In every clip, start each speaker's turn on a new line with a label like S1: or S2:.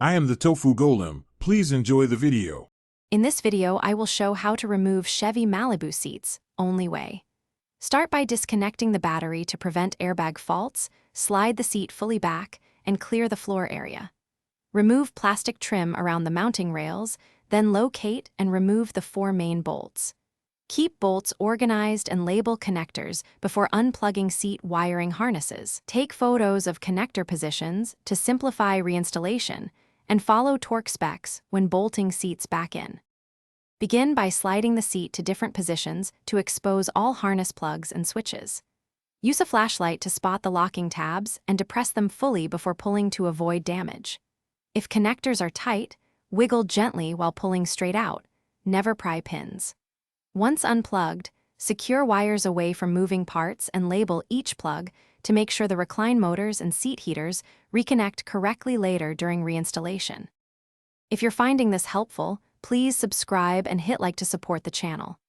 S1: I am the Tofu Golem. Please enjoy the video.
S2: In this video, I will show how to remove Chevy Malibu seats, only way. Start by disconnecting the battery to prevent airbag faults, slide the seat fully back, and clear the floor area. Remove plastic trim around the mounting rails, then locate and remove the 4 main bolts. Keep bolts organized and label connectors before unplugging seat wiring harnesses. Take photos of connector positions to simplify reinstallation, and follow torque specs when bolting seats back in. Begin by sliding the seat to different positions to expose all harness plugs and switches. Use a flashlight to spot the locking tabs and depress them fully before pulling to avoid damage. If connectors are tight, wiggle gently while pulling straight out. Never pry pins. Once unplugged, secure wires away from moving parts and label each plug to make sure the recline motors and seat heaters reconnect correctly later during reinstallation. If you're finding this helpful, please subscribe and hit like to support the channel.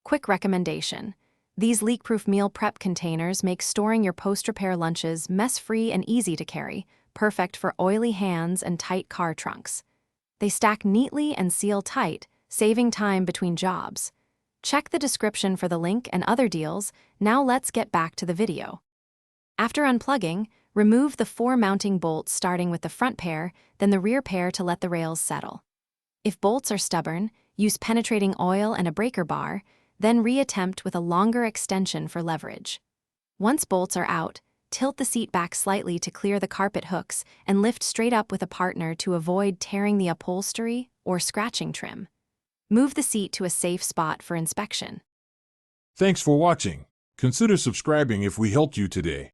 S2: Quick recommendation: these leak-proof meal prep containers make storing your post-repair lunches mess-free and easy to carry, perfect for oily hands and tight car trunks. They stack neatly and seal tight, saving time between jobs. Check the description for the link and other deals. Now let's get back to the video. After unplugging, remove the 4 mounting bolts starting with the front pair, then the rear pair to let the rails settle. If bolts are stubborn, use penetrating oil and a breaker bar, then reattempt with a longer extension for leverage. Once bolts are out, tilt the seat back slightly to clear the carpet hooks and lift straight up with a partner to avoid tearing the upholstery or scratching trim. Move the seat to a safe spot for inspection.
S1: Thanks for watching. Consider subscribing if we helped you today.